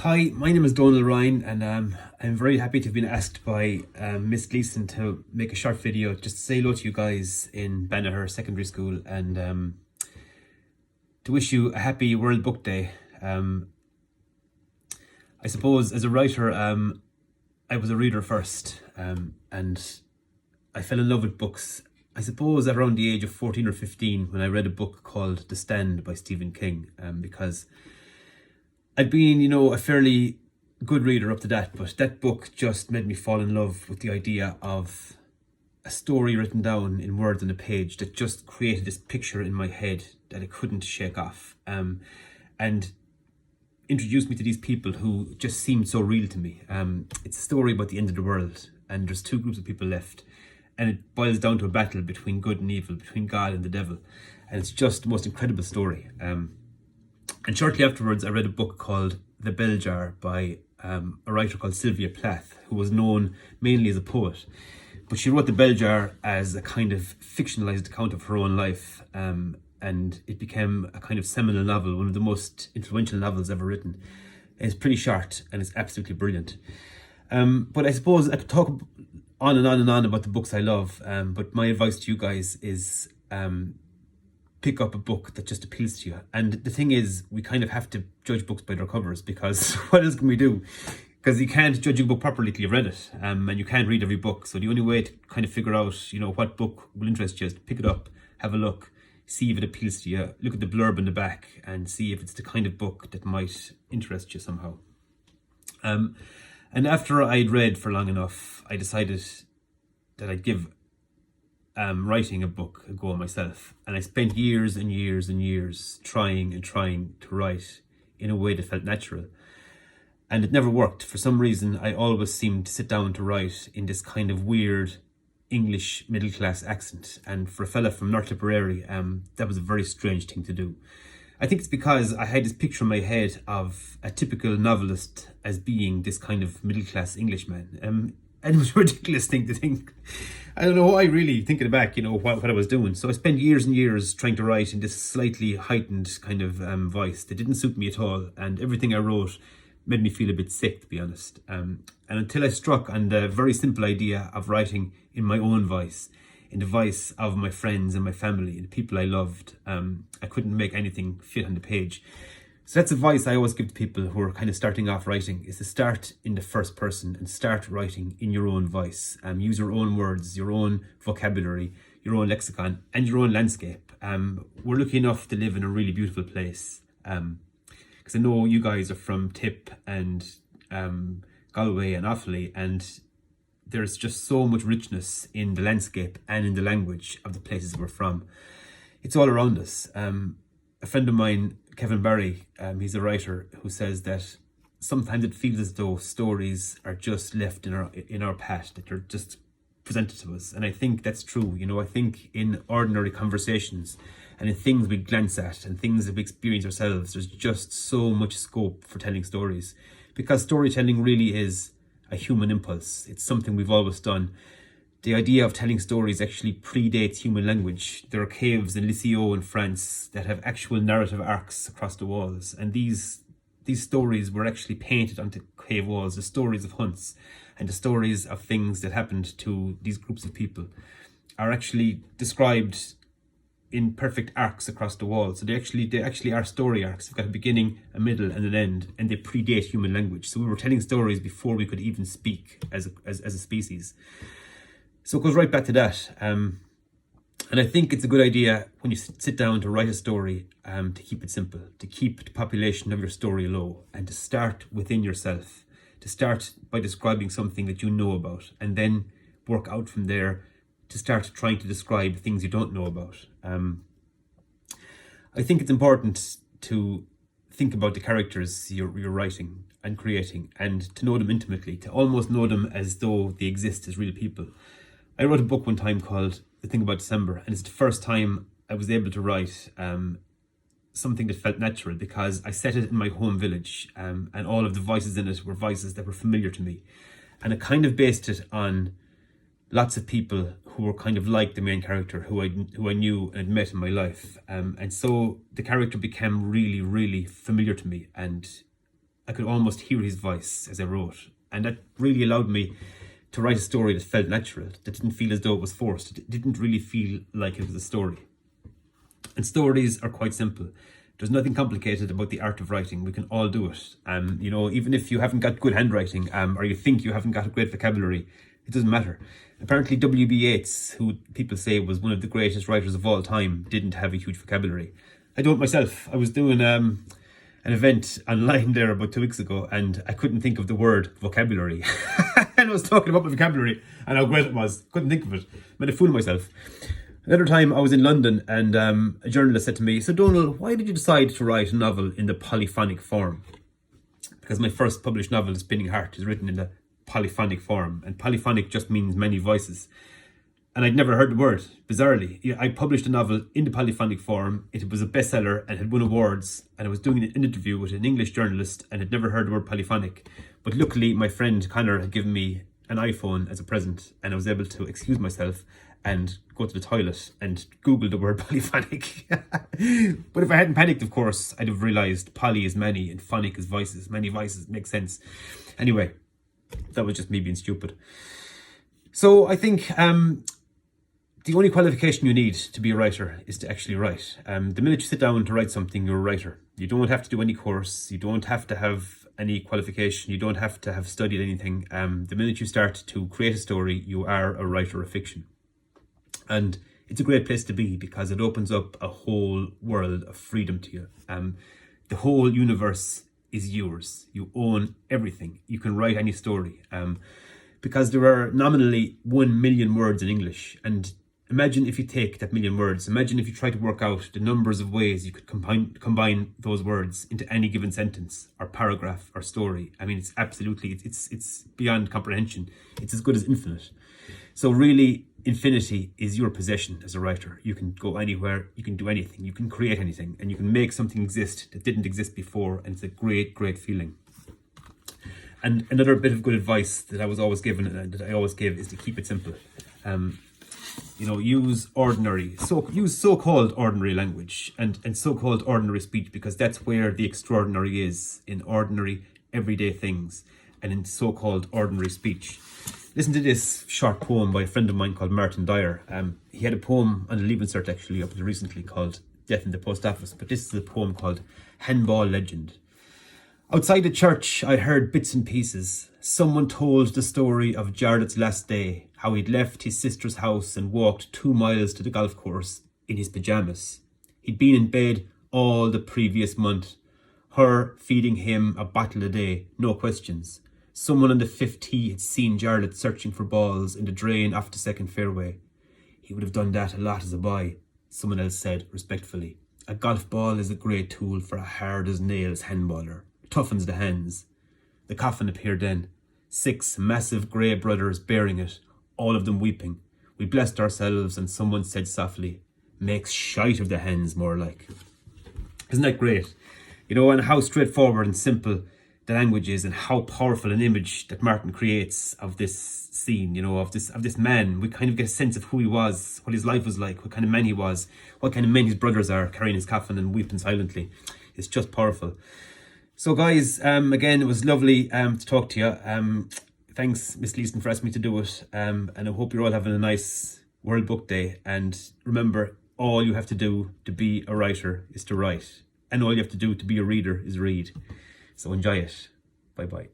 Hi, my name is Donal Ryan, and I'm very happy to have been asked by Miss Gleason to make a short video just to say hello to you guys in Banagher Secondary School and to wish you a happy World Book Day. I suppose as a writer, I was a reader first, and I fell in love with books. I suppose at around the age of 14 or 15 when I read a book called The Stand by Stephen King, because I'd been, a fairly good reader up to that, but that book just made me fall in love with the idea of a story written down in words on a page that just created this picture in my head that I couldn't shake off, and introduced me to these people who just seemed so real to me. It's a story about the end of the world, and there's two groups of people left, and it boils down to a battle between good and evil, between God and the devil, and it's just the most incredible story. And shortly afterwards, I read a book called The Bell Jar by a writer called Sylvia Plath, who was known mainly as a poet. But she wrote The Bell Jar as a kind of fictionalized account of her own life, and it became a kind of seminal novel, one of the most influential novels ever written. It's pretty short and it's absolutely brilliant. But I suppose I could talk on and on and on about the books I love, but my advice to you guys is pick up a book that just appeals to you. And the thing is, we kind of have to judge books by their covers, because what else can we do? Because you can't judge a book properly till you've read it, and you can't read every book. So the only way to kind of figure out, what book will interest you is to pick it up, have a look, see if it appeals to you, look at the blurb in the back and see if it's the kind of book that might interest you somehow. And after I'd read for long enough, I decided that I'd give writing a book a go myself, and I spent years and years and years trying to write in a way that felt natural, and it never worked. For some reason, I always seemed to sit down to write in this kind of weird English middle class accent, and for a fella from North Tipp, that was a very strange thing to do. I think it's because I had this picture in my head of a typical novelist as being this kind of middle class Englishman, and it was a ridiculous thing to think. I don't know why, really, thinking back, what I was doing. So I spent years and years trying to write in this slightly heightened kind of voice that didn't suit me at all. And everything I wrote made me feel a bit sick, to be honest. And until I struck on the very simple idea of writing in my own voice, in the voice of my friends and my family and the people I loved, I couldn't make anything fit on the page. So that's advice I always give to people who are kind of starting off writing, is to start in the first person and start writing in your own voice. Use your own words, your own vocabulary, your own lexicon and your own landscape. We're lucky enough to live in a really beautiful place, because I know you guys are from Tipp and Galway and Offaly, and there's just so much richness in the landscape and in the language of the places we're from. It's all around us. A friend of mine, Kevin Barry, he's a writer, who says that sometimes it feels as though stories are just left in our path, that they're just presented to us. And I think that's true. I think in ordinary conversations and in things we glance at and things that we experience ourselves, there's just so much scope for telling stories, because storytelling really is a human impulse. It's something we've always done. The idea of telling stories actually predates human language. There are caves in Lisieux in France that have actual narrative arcs across the walls, and these stories were actually painted onto cave walls. The stories of hunts and the stories of things that happened to these groups of people are actually described in perfect arcs across the wall. So they actually are story arcs. They've got a beginning, a middle and an end, and they predate human language. So we were telling stories before we could even speak as a species. So it goes right back to that. And I think it's a good idea when you sit down to write a story, to keep it simple, to keep the population of your story low, and to start within yourself, to start by describing something that you know about, and then work out from there to start trying to describe things you don't know about. I think it's important to think about the characters you're writing and creating, and to know them intimately, to almost know them as though they exist as real people. I wrote a book one time called The Thing About December, and it's the first time I was able to write something that felt natural, because I set it in my home village, and all of the voices in it were voices that were familiar to me. And I kind of based it on lots of people who were kind of like the main character, who I knew and had met in my life. And so the character became really, really familiar to me, and I could almost hear his voice as I wrote. And that really allowed me to write a story that felt natural, that didn't feel as though it was forced. It didn't really feel like it was a story. And stories are quite simple. There's nothing complicated about the art of writing. We can all do it. Even if you haven't got good handwriting, or you think you haven't got a great vocabulary, it doesn't matter. Apparently W.B. Yeats, who people say was one of the greatest writers of all time, didn't have a huge vocabulary. I don't myself. I was doing an event online there about 2 weeks ago, and I couldn't think of the word vocabulary. And I was talking about my vocabulary and how great it was. Couldn't think of it. Made a fool of myself. Another time I was in London, and a journalist said to me, "So Donal, why did you decide to write a novel in the polyphonic form?" Because my first published novel, Spinning Heart, is written in the polyphonic form, and polyphonic just means many voices. And I'd never heard the word, bizarrely. I published a novel in the polyphonic form. It was a bestseller and had won awards, and I was doing an interview with an English journalist and had never heard the word polyphonic. But luckily my friend Connor had given me an iPhone as a present, and I was able to excuse myself and go to the toilet and Google the word polyphonic. But if I hadn't panicked, of course, I'd have realised poly is many and phonic is voices. Many voices, makes sense. Anyway, that was just me being stupid. So I think the only qualification you need to be a writer is to actually write. The minute you sit down to write something, you're a writer. You don't have to do any course. You don't have to have any qualification. You don't have to have studied anything. The minute you start to create a story, you are a writer of fiction. And it's a great place to be because it opens up a whole world of freedom to you. The whole universe is yours. You own everything. You can write any story. Because there are nominally 1 million words in English. And imagine if you take that million words, imagine if you try to work out the numbers of ways you could combine those words into any given sentence or paragraph or story. I mean, it's absolutely, it's beyond comprehension. It's as good as infinite. So really, infinity is your possession as a writer. You can go anywhere, you can do anything, you can create anything, and you can make something exist that didn't exist before, and it's a great, great feeling. And another bit of good advice that I was always given, and that I always give, is to keep it simple. Use use so-called ordinary language and so-called ordinary speech, because that's where the extraordinary is, in ordinary, everyday things, and in so-called ordinary speech. Listen to this short poem by a friend of mine called Martin Dyer. He had a poem on the Leaving Cert actually up until recently called Death in the Post Office, but this is a poem called Handball Legend. Outside the church, I heard bits and pieces. Someone told the story of Jarlath's last day, how he'd left his sister's house and walked 2 miles to the golf course in his pyjamas. He'd been in bed all the previous month, her feeding him a bottle a day, no questions. Someone on the 5th tee had seen Jarlath searching for balls in the drain off the second fairway. He would have done that a lot as a boy, someone else said respectfully. A golf ball is a great tool for a hard-as-nails handballer. Toughens the hands. The coffin appeared then. 6 massive grey brothers bearing it, all of them weeping. We blessed ourselves, and someone said softly, "Makes shite of the hands, more like." Isn't that great? And how straightforward and simple the language is, and how powerful an image that Martin creates of this scene, of this man. We kind of get a sense of who he was, what his life was like, what kind of man he was, what kind of men his brothers are, carrying his coffin and weeping silently. It's just powerful. So guys, again, it was lovely to talk to you. Thanks, Miss Leeson, for asking me to do it. And I hope you're all having a nice World Book Day. And remember, all you have to do to be a writer is to write. And all you have to do to be a reader is read. So enjoy it. Bye-bye.